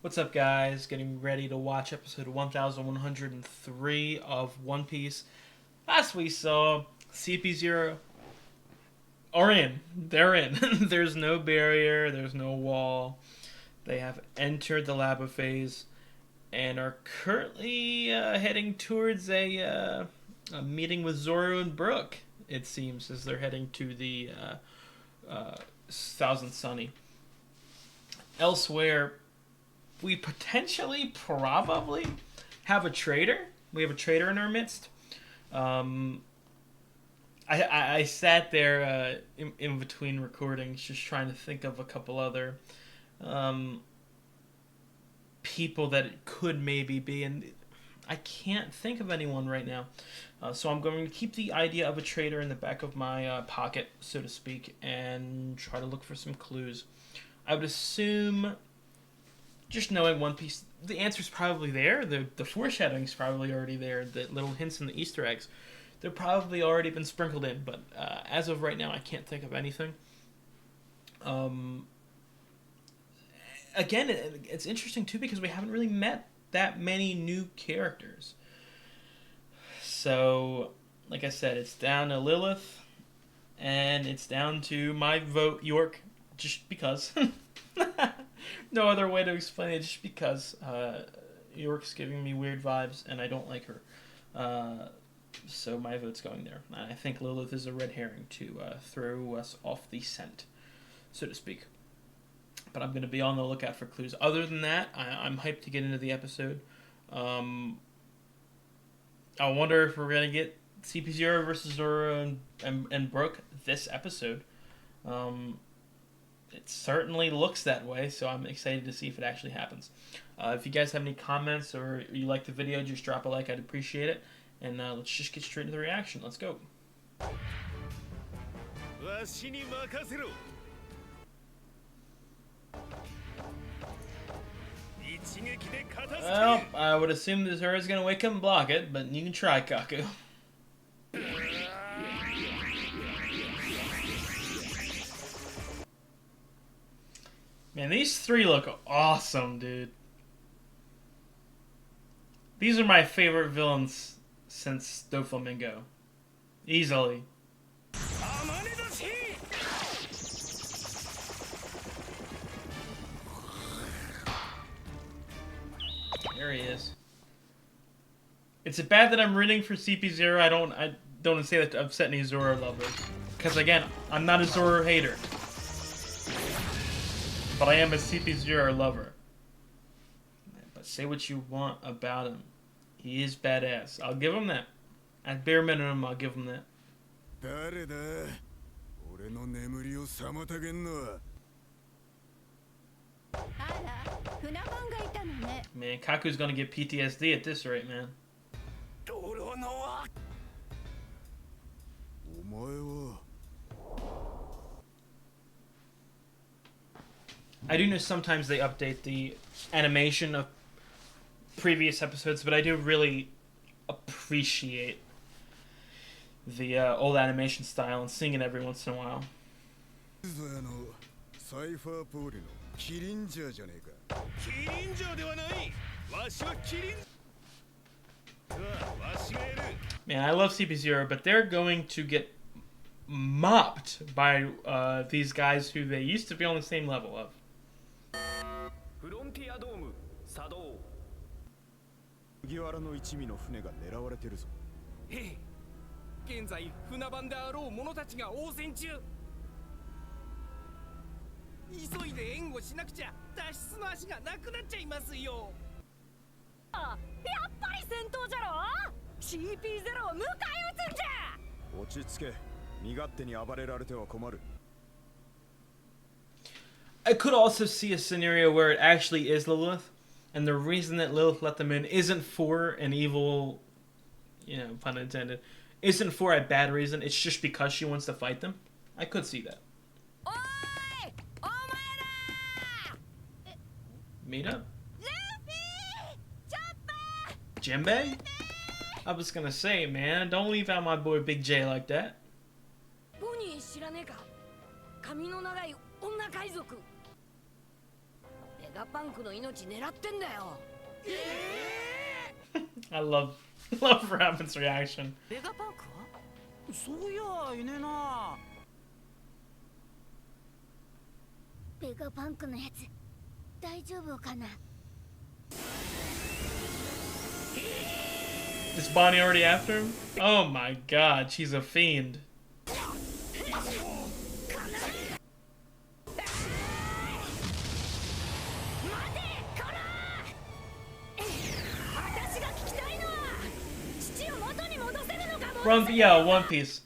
What's up, guys? Getting ready to watch episode 1103 of One Piece. Last we saw CP0 are in. They're in. There's no barrier. There's no wall. They have entered the lava phase and are currently heading towards a meeting with Zoro and Brook, it seems, as they're heading to the Thousand Sunny. Elsewhere, we potentially, probably, have a traitor. We have a traitor in our midst. I sat there in between recordings just trying to think of a couple other people that it could maybe be, and I can't think of anyone right now. So I'm going to keep the idea of a traitor in the back of my pocket, so to speak, and try to look for some clues. I would assume, just knowing One Piece, the answer's probably there. The foreshadowing's probably already there. The little hints and the Easter eggs, they're probably already been sprinkled in. But as of right now, I can't think of anything. Again, it's interesting too because we haven't really met that many new characters. So, like I said, it's down to Lilith, and it's down to my vote, York, just because. No other way to explain it, just because York's giving me weird vibes and I don't like her. So my vote's going there. I think Lilith is a red herring to throw us off the scent, so to speak. But I'm going to be on the lookout for clues. Other than that, I'm hyped to get into the episode. I wonder if we're going to get CP0 versus Zoro and Brook this episode. It certainly looks that way, so I'm excited to see if it actually happens. If you guys have any comments or you like the video, just drop a like. I'd appreciate it. And let's just get straight into the reaction. Let's go. Well, I would assume that Zoro's going to wake up and block it, but you can try, Kaku. Man, these three look awesome, dude. These are my favorite villains since Doflamingo. Easily. There he is. It's bad that I'm rooting for CP0. I don't want to say that to upset any Zoro lovers. Because again, I'm not a Zoro hater. But I am a CP0 lover. But say what you want about him. He is badass. I'll give him that. At bare minimum, I'll give him that. Man, Kaku's gonna get PTSD at this rate, man. I do know sometimes they update the animation of previous episodes, but I do really appreciate the old animation style and seeing it every once in a while. Man, I love CP0, but they're going to get mopped by these guys who they used to be on the same level of. I could also see a scenario where it actually is Lilith, and the reason that Lilith let them in isn't for an evil, pun intended, isn't for a bad reason, it's just because she wants to fight them. I could see that. Meet up? Jinbei? I was gonna say, man, don't leave out my boy Big J like that. I love Robin's reaction. そういやいねえな。ベガパンクのやつ大丈夫かな。 Is Bonnie already after him? Oh my god, she's a fiend. One Piece.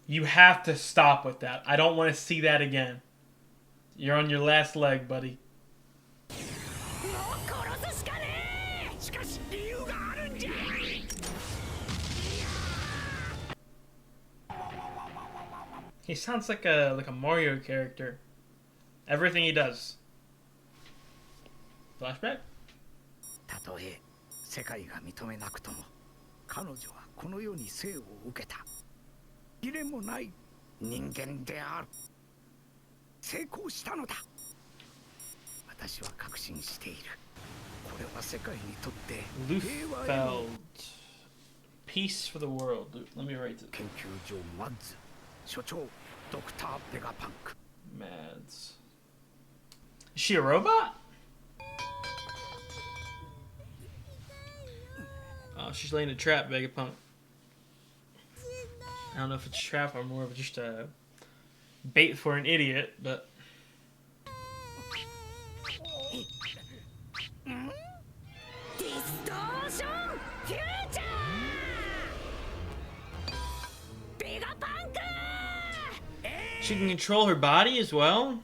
You have to stop with that. I don't want to see that again. You're on your last leg, buddy. He sounds like a Mario character. Everything he does. Flashback? たとえ世界が認めなくとも、彼女はこの世に生を受けた。切れもない人間である。成功したのだ。私は確信している。これは世界にとって平和への Peace for the world. Let me write this. 研究所マッズ所長ドクター・ベガパンク。 Mads. Is she a robot? Oh, she's laying a trap, Vegapunk. I don't know if it's a trap or more of just a bait for an idiot, but... She can control her body as well?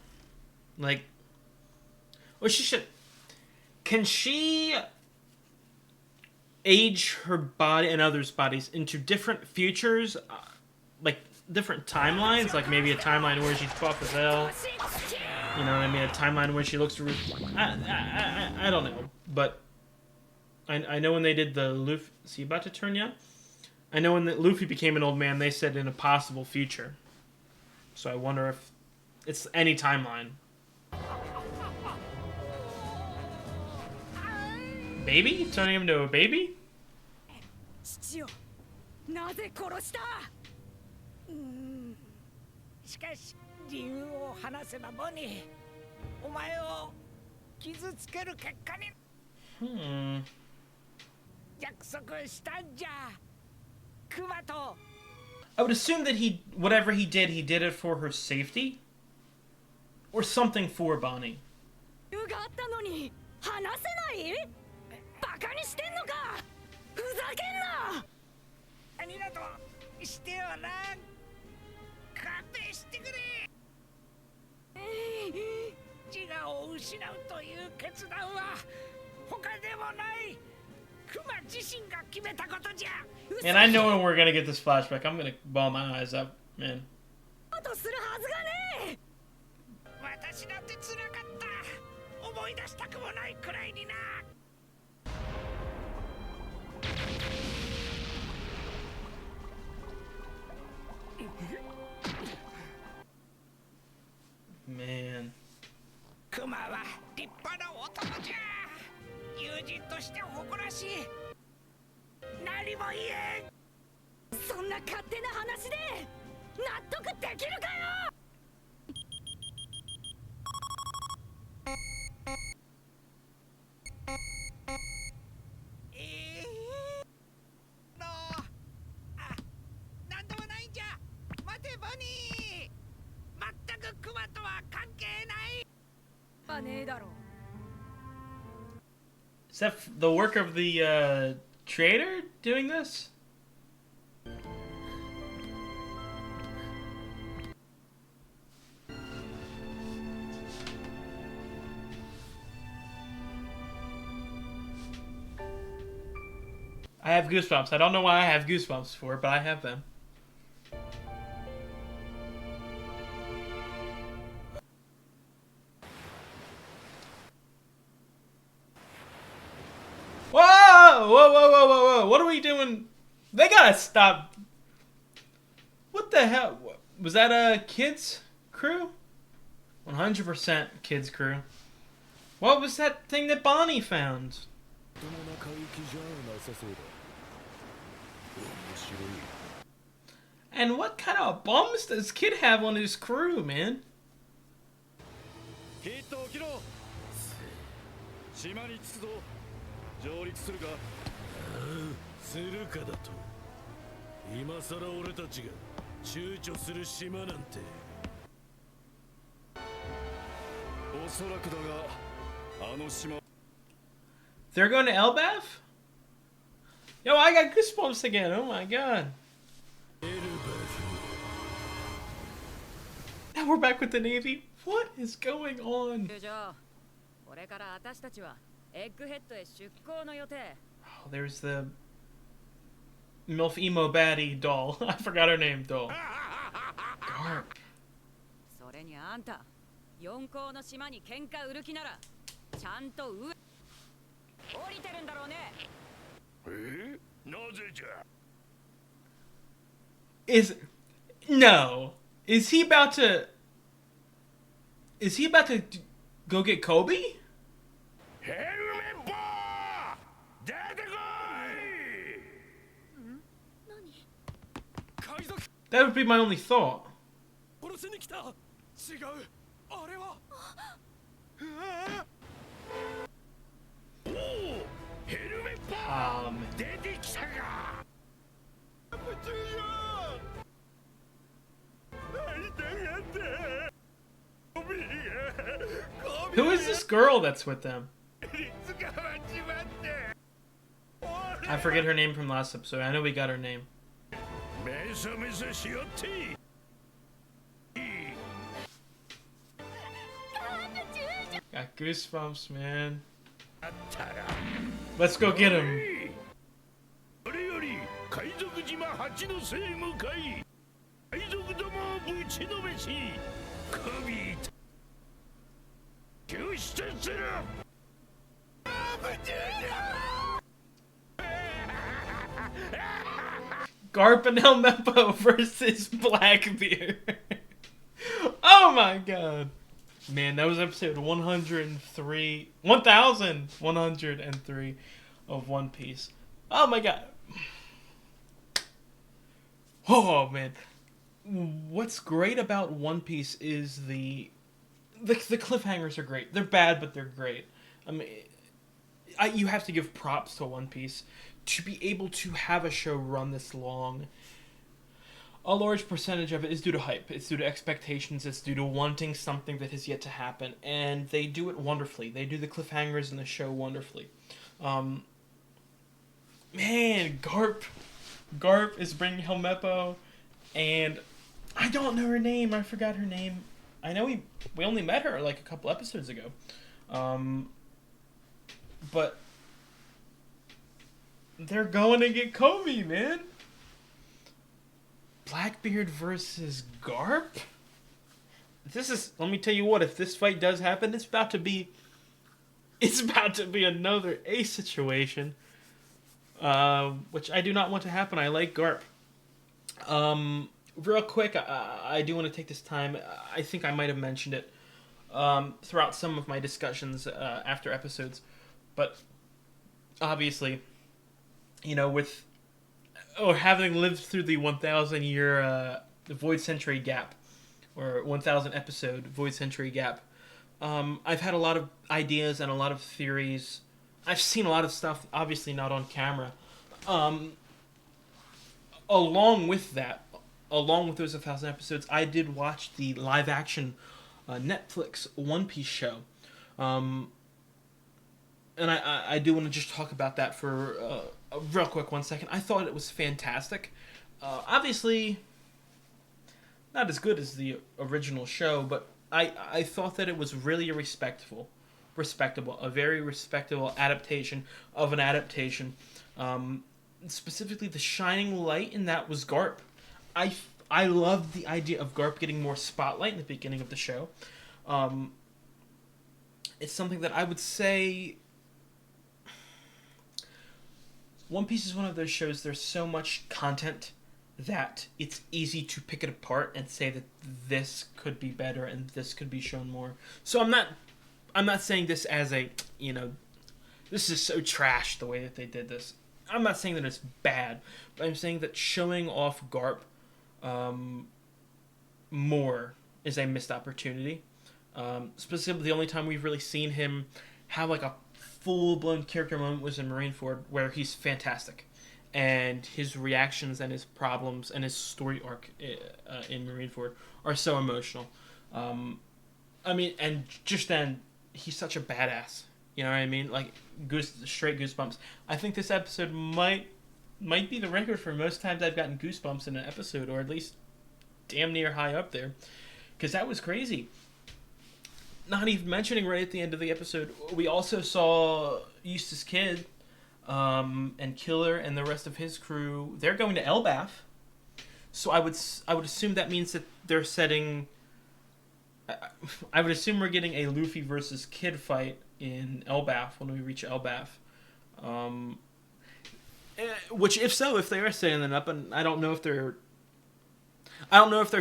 Like... Well, she should... Can she... age her body and others' bodies into different futures? Like, different timelines? Like, maybe a timeline where she's buff as hell. You know what I mean? A timeline where she looks... I don't know. But... I know when they did the Luffy... Is he about to turn yet? I know when Luffy became an old man, they said in a possible future. So I wonder if it's any timeline. Baby? Turning him into a baby? 父をなぜ殺した？しかし理由を話せばボニー、お前を傷つける結果に約束したんじゃ。クマと I would assume that whatever he did it for her safety? Or something for Bonney. 理由があったのに話せない？バカにしてんのか？ふざけんな！ありがとうしてよな。勘弁してくれ。自我を失うという決断は他でもない。クマ自身が決めたことじゃ。And I know when we're gonna get this flashback, I'm gonna ball my eyes up, man. とするはずがねえ。私だって辛かった。思い出したくもないくらいにな。Man. クマは立派な男じゃ。友人として誇らしい。何も言えん。そんな勝手な話で納得できるかよ。なんでもないんじゃ。待てボニー。全くクマとは関係ない。ねえだろ。 Is that the work of the trader doing this? I have goosebumps. I don't know why I have goosebumps for it, but I have them. Whoa! Whoa, whoa, whoa, whoa, whoa. What are we doing? They gotta stop. What the hell? Was that a kids crew? 100% kids crew. What was that thing that Bonney found? And what kind of bums does Kid have on his crew, man? キッド起きろ島に着くぞ上陸するかするかだと今さら俺たちが躊躇する島なんておそらくだがあの島 They're going to Elbaf? Yo, I got goosebumps again. Oh my god. Now we're back with the Navy. What is going on? これから私たちはエッグヘッドへ出港の予定 Oh, there's the MILF emo baddie doll. I forgot her name, doll. Garp. それにあんた四皇の島に喧嘩売る気ならちゃんと上降りてるんだろうねなぜじゃ No. Is he about to go get Kobe? ヘルメット出てこい海賊 That would be my only thought. 殺しに来た違うあれはおおヘルメット 出てきたか Who is this girl that's with them? I forget her name from last episode. I know we got her name. Got goosebumps, man. Let's go get him. それより海賊島8の生向かい海賊どもをぶちのめし首救出する Garp and Helmeppo versus Blackbeard. Oh my god. Man, that was episode 1103 of One Piece. Oh my god. Oh man. What's great about One Piece is the cliffhangers are great. They're bad, but they're great. I mean, you have to give props to One Piece to be able to have a show run this long. A large percentage of it is due to hype. It's due to expectations. It's due to wanting something that has yet to happen. And they do it wonderfully. They do the cliffhangers in the show wonderfully. Man, Garp is bringing Helmeppo, and I don't know her name. I forgot her name. I know we only met her like a couple episodes ago. But they're going to get Kobe, man. Blackbeard versus Garp? Let me tell you what, if this fight does happen, it's about to be another ace situation. Which I do not want to happen. I like Garp. Real quick, I do want to take this time. I think I might have mentioned it throughout some of my discussions after episodes. But obviously, having lived through the 1,000-year Void Century gap, or 1,000 episode Void Century gap, I've had a lot of ideas and a lot of theories. I've seen a lot of stuff, obviously not on camera. Along with those 1,000 episodes, I did watch the live-action Netflix One Piece show. And I do want to just talk about that for a real quick 1 second. I thought it was fantastic. Obviously, not as good as the original show, but I thought that it was really respectable, a very respectable adaptation of an adaptation. Specifically, the shining light in that was Garp. I loved the idea of Garp getting more spotlight in the beginning of the show. It's something that I would say One Piece is one of those shows, there's so much content that it's easy to pick it apart and say that this could be better and this could be shown more. So I'm not I'm not saying this as a, this is so trash the way that they did this. I'm not saying that it's bad, but I'm saying that showing off Garp more is a missed opportunity. Specifically, the only time we've really seen him have like a full-blown character moment was in Marineford, where he's fantastic. And his reactions and his problems and his story arc in Marineford are so emotional. And just then, he's such a badass. You know what I mean? Like, straight goosebumps. I think this episode might be the record for most times I've gotten goosebumps in an episode, or at least damn near high up there. Because that was crazy. Not even mentioning right at the end of the episode, we also saw Eustace Kid and Killer and the rest of his crew. They're going to Elbaf. So I would assume that means that they're setting... I would assume we're getting a Luffy versus Kid fight in Elbaf when we reach Elbaf. Which, if they are setting that up, and I don't know if they're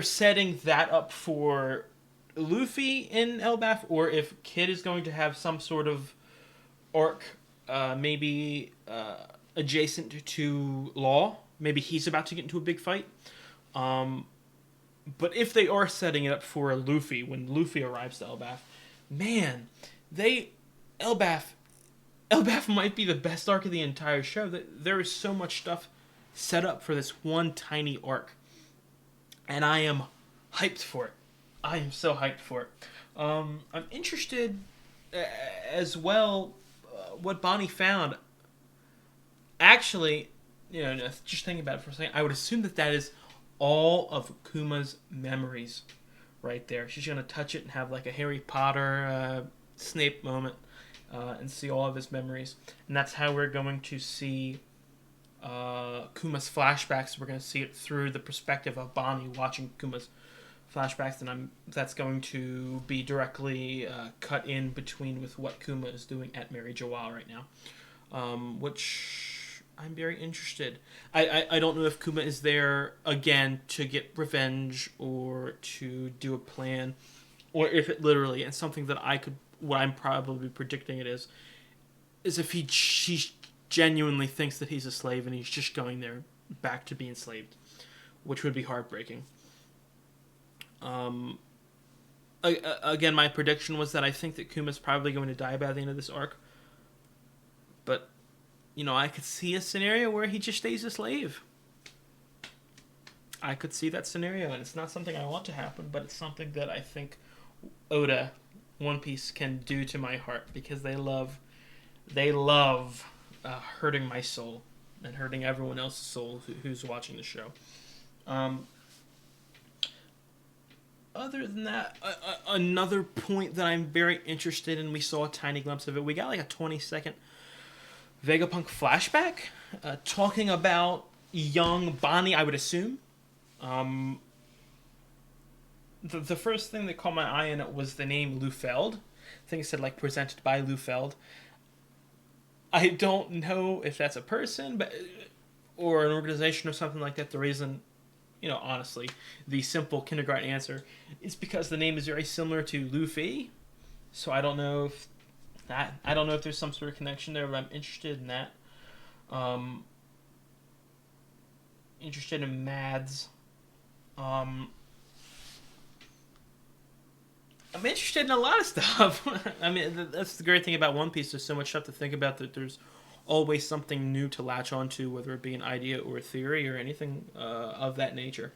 setting that up for Luffy in Elbaf, or if Kid is going to have some sort of arc, maybe adjacent to Law. Maybe he's about to get into a big fight. But if they are setting it up for Luffy, when Luffy arrives to Elbaf, man, Elbaf might be the best arc of the entire show. There is so much stuff set up for this one tiny arc. And I am hyped for it. I am so hyped for it. I'm interested as well what Bonney found. Actually, just thinking about it for a second, I would assume that is all of Kuma's memories right there. She's going to touch it and have like a Harry Potter Snape moment and see all of his memories. And that's how we're going to see Kuma's flashbacks. We're going to see it through the perspective of Bonney watching Kuma's flashbacks, and that's going to be directly cut in between with what Kuma is doing at Mary Joao right now, which I'm very interested. I don't know if Kuma is there again to get revenge or to do a plan, or if it literally, and something that what I'm probably predicting it is if he genuinely thinks that he's a slave and he's just going there back to be enslaved, which would be heartbreaking. Again, my prediction was that I think that Kuma's probably going to die by the end of this arc. But, I could see a scenario where he just stays a slave. I could see that scenario, and it's not something I want to happen, but it's something that I think Oda, One Piece, can do to my heart, because they love hurting my soul and hurting everyone else's soul who's watching the show. Other than that, another point that I'm very interested in, we saw a tiny glimpse of it. We got like a 20-second Vegapunk flashback talking about young Bonney, I would assume. The first thing that caught my eye in it was the name Lufeld. I think it said like presented by Lufeld. I don't know if that's a person, or an organization or something like that. The reason, honestly, the simple kindergarten answer is because the name is very similar to Luffy. So I don't know if there's some sort of connection there, but I'm interested in that. Interested in Mads. I'm interested in a lot of stuff. I mean, that's the great thing about One Piece. There's so much stuff to think about that there's always something new to latch onto, whether it be an idea or a theory or anything of that nature.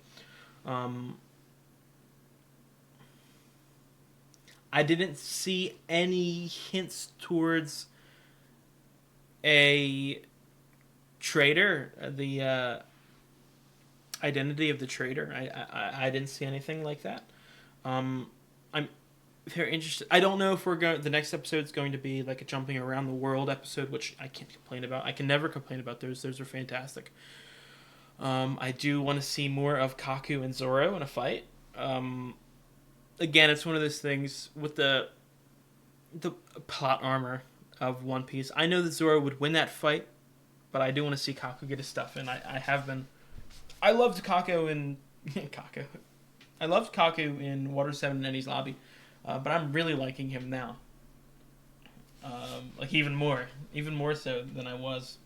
I didn't see any hints towards a traitor, the identity of the traitor. I didn't see anything like that. I'm very interested. I don't know if the next episode is going to be like a jumping around the world episode, which I can't complain about. I can never complain about those. Those are fantastic. I do want to see more of Kaku and Zoro in a fight. Again, it's one of those things with the plot armor of One Piece. I know that Zoro would win that fight, but I do want to see Kaku get his stuff in. I have been. I loved Kaku in Kaku. I loved Kaku in Water 7 and Eddie's Lobby, but I'm really liking him now. like even more so than I was.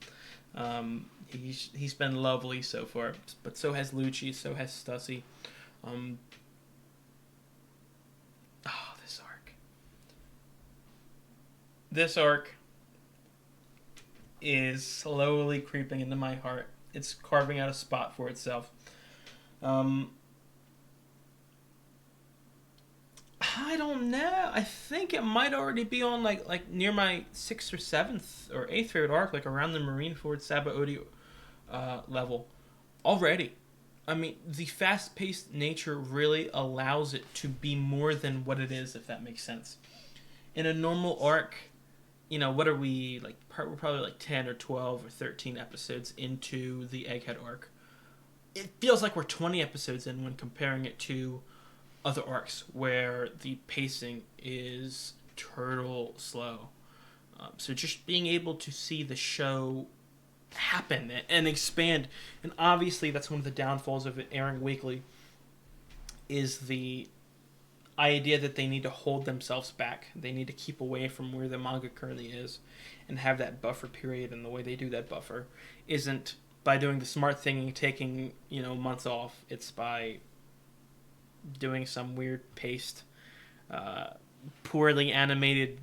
He's been lovely so far, but so has Lucci, so has Stussy. This arc is slowly creeping into my heart. It's carving out a spot for itself. I don't know. I think it might already be on like near my 6th or 7th or 8th favorite arc, like around the Marineford Sabaody level already. I mean, the fast-paced nature really allows it to be more than what it is, if that makes sense. In a normal arc, you know, what are we, like, we're probably like 10 or 12 or 13 episodes into the Egghead arc. It feels like we're 20 episodes in when comparing it to other arcs where the pacing is turtle slow. So just being able to see the show happen and expand, and obviously that's one of the downfalls of it airing weekly, is the idea that they need to hold themselves back. They need to keep away from where the manga currently is and have that buffer period, and the way they do that buffer isn't by doing the smart thing and taking, you know, months off. It's by doing some weird paced, poorly animated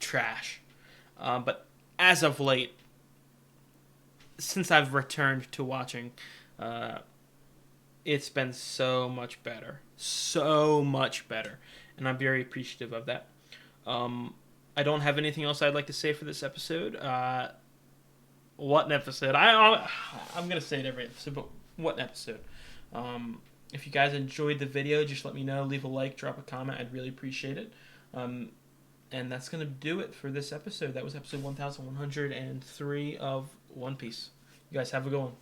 trash. But as of late, since I've returned to watching, it's been so much better. So much better. And I'm very appreciative of that. I don't have anything else I'd like to say for this episode. What an episode. I'm going to say it every episode, but what an episode. If you guys enjoyed the video, just let me know. Leave a like, drop a comment. I'd really appreciate it. And that's going to do it for this episode. That was episode 1103 of One Piece. You guys have a good one.